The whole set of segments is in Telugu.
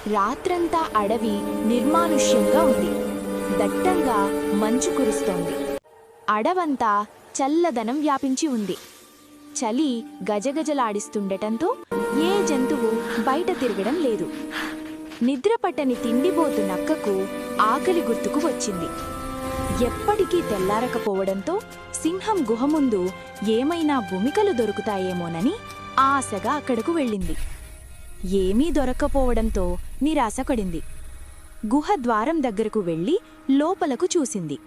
రాత్రంతా అడవి నిర్మానుష్యంగా ఉంది. దట్టంగా మంచు కురుస్తోంది. అడవంతా చల్లదనం వ్యాపించి ఉంది. చలి గజగజలాడిస్తుండటంతో ఏ జంతువు బయట తిరగడం లేదు. నిద్రపట్టని తిండిబోతు నక్కకు ఆకలి గుర్తుకు వచ్చింది. ఎప్పటికీ తెల్లారకపోవడంతో సింహం గుహ ముందు ఏమైనా భూమికలు దొరుకుతాయేమోనని ఆశగా అక్కడకు వెళ్ళింది. ఏమీ దొరక్కపోవడంతో నిరాశపడింది. గుహ ద్వారం దగ్గరకు వెళ్లి లోపలకు చూసింది.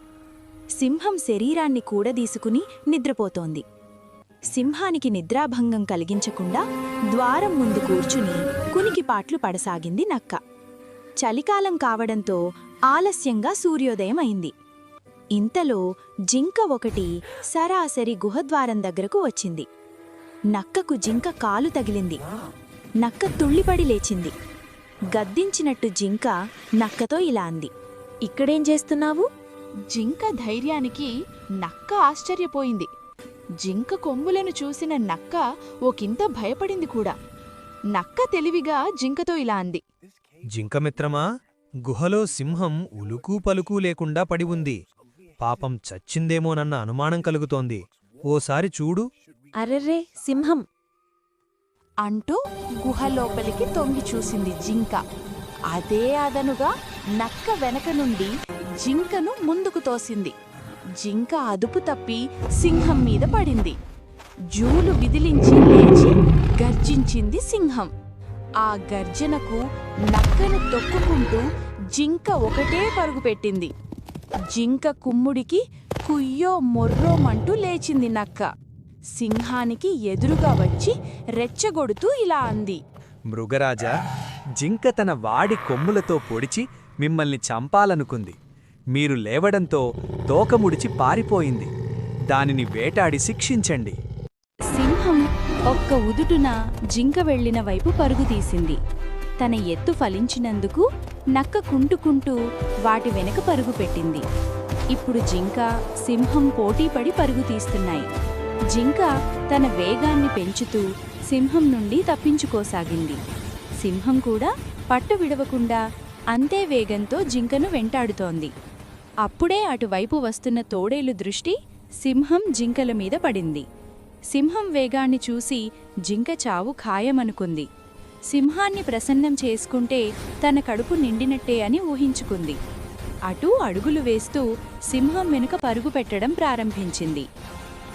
సింహం శరీరాన్ని కూడదీసుకుని నిద్రపోతోంది. సింహానికి నిద్రాభంగం కలిగించకుండా ద్వారం ముందు కూర్చుని కునికిపాట్లు పడసాగింది నక్క. చలికాలం కావడంతో ఆలస్యంగా సూర్యోదయం అయింది. ఇంతలో జింక ఒకటి సరాసరి గుహద్వారం దగ్గరకు వచ్చింది. నక్కకు జింక కాలు తగిలింది. నక్క తుళ్ళిపడి లేచింది. గద్దించినట్టు జింక నక్కతో ఇలా అంది. ఇక్కడేం చేస్తున్నావు? జింక ధైర్యానికి నక్క ఆశ్చర్యపోయింది. జింక కొమ్ములను చూసిన నక్క ఒకంత భయపడింది కూడా. నక్క తెలివిగా జింకతో ఇలా అంది. జింకమిత్రమా, గుహలో సింహం ఉలుకూ పలుకూ లేకుండా పడి ఉంది. పాపం చచ్చిందేమోనన్న అనుమానం కలుగుతోంది. ఓసారి చూడు. అరెర్రే, సింహం! అంటూ గుహలోపలికి తొంగి చూసింది జింక. అదే అదనుగా నక్క వెనక నుండి జింకను ముందుకు తోసింది. జింక అదుపు తప్పి సింహం మీద పడింది. జూలు విదిలించి లేచి గర్జించింది సింహం. ఆ గర్జనకు నక్కను తొక్కుకుంటూ జింక ఒకటే పరుగు పెట్టింది. జింక కుమ్ముడికి కుయ్యో మొర్రోమంటూ లేచింది నక్క. సింహానికి ఎదురుగా వచ్చి రెచ్చగొడుతూ ఇలా అంది. మృగరాజా, జింక తన వాడి కొమ్ములతో పొడిచి మిమ్మల్ని చంపాలనుకుంది. మీరు లేవడంతో తోకముడిచి పారిపోయింది. దానిని వేటాడి శిక్షించండి. సింహం ఒక్క ఉదుటున జింక వెళ్లిన వైపు పరుగు తీసింది. తన ఎత్తు ఫలించినందుకు నక్క కుంటుకుంటూ వాటి వెనక పరుగు పెట్టింది. ఇప్పుడు జింక, సింహం పోటీపడి పరుగు తీస్తున్నాయి. జింక తన వేగాన్ని పెంచుతూ సింహం నుండి తప్పించుకోసాగింది. సింహం కూడా పట్టు విడవకుండా అంతే వేగంతో జింకను వెంటాడుతోంది. అప్పుడే అటువైపు వస్తున్న తోడేలు దృష్టి సింహం జింకల మీద పడింది. సింహం వేగాన్ని చూసి జింక చావు ఖాయమనుకుంది. సింహాన్ని ప్రసన్నం చేసుకుంటే తన కడుపు నిండినట్టే అని ఊహించుకుంది. అటూ అడుగులు వేస్తూ సింహం వెనుక పరుగు పెట్టడం ప్రారంభించింది.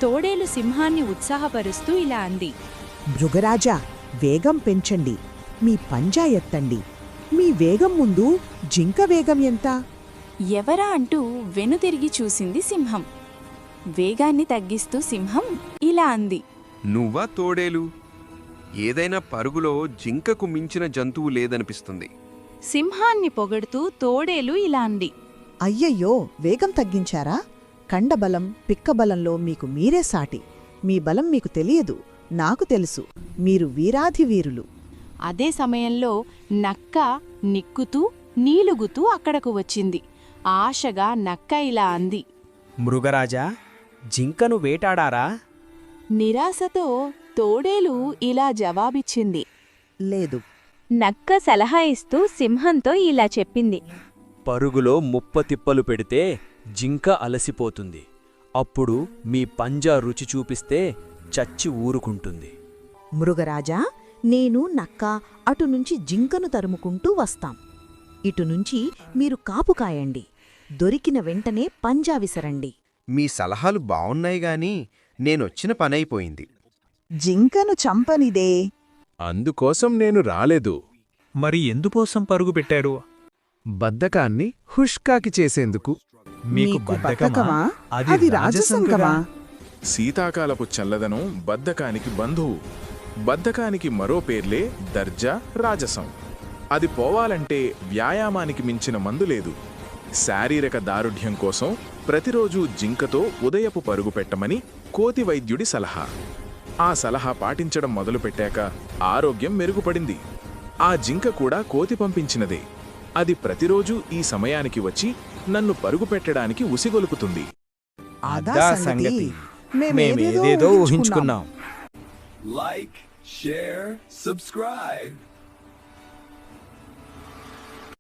తోడేలు సింహాన్ని ఉత్సాహపరుస్తూ ఇలా అంది. మృగరాజా, వేగం పెంచండి. మీ పంజా ఎత్తండి. మీ వేగం ముందు జింక వేగం ఎంత? ఎవరా అంటూ వెనుతిరిగి చూసింది సింహం. వేగాన్ని తగ్గిస్తూ సింహం ఇలా అంది. నువ్వా తోడేలు? ఏదైనా పరుగులో జింకకు మించిన జంతువు లేదనిపిస్తుంది. సింహాన్ని పొగడుతూ తోడేలు ఇలా అంది. అయ్యయ్యో, వేగం తగ్గించారా? కండబలం, పిక్కబలంలో మీకు మీరే సాటి. మీ బలం మీకు తెలియదు, నాకు తెలుసు. మీరు వీరాధివీరులు. అదే సమయంలో నక్క నిక్కుతూ నీలుగుతూ అక్కడకు వచ్చింది. ఆశగా నక్క ఇలా అంది. మృగరాజా, జింకను వేటాడారా? నిరాశతో తోడేలు ఇలా జవాబిచ్చింది. లేదు. నక్క సలహా ఇస్తూ సింహంతో ఇలా చెప్పింది. పరుగులో ముప్పతిప్పలు పెడితే జింక అలసిపోతుంది. అప్పుడు మీ పంజా రుచి చూపిస్తే చచ్చి ఊరుకుంటుంది. మృగరాజా, నేను నక్క అటునుంచి జింకను తరుముకుంటూ వస్తాం. ఇటునుంచి మీరు కాపు కాయండి. దొరికిన వెంటనే పంజా విసరండి. మీ సలహాలు బావున్నాయి గాని నేనొచ్చిన పనైపోయింది. జింకను చంపనిదే. అందుకోసం నేను రాలేదు. మరి ఎందుకోసం పరుగు పెట్టారు? బద్ధకాన్ని హుష్కాకి చేసేందుకు. మీకు బద్ధకమా? అది రాజసంగమా? శీతాకాలపు చల్లదనం బద్ధకానికి బంధువు. బద్ధకానికి మరో పేర్లే దర్జా, రాజసం. అది పోవాలంటే వ్యాయామానికి మించిన మందు లేదు. శారీరక దారుఢ్యం కోసం ప్రతిరోజూ జింకతో ఉదయపు పరుగు పెట్టమని కోతి వైద్యుడి సలహా. ఆ సలహా పాటించడం మొదలుపెట్టాక ఆరోగ్యం మెరుగుపడింది. ఆ జింక కూడా కోతి పంపించినదే. అది ప్రతిరోజూ ఈ సమయానికి వచ్చి నన్ను పరుగు పెట్టడానికి ఉసిగొలుపుతుంది. అదా సంగతి. మేమేదేదో ఊహించుకున్నాం. Like, share, subscribe.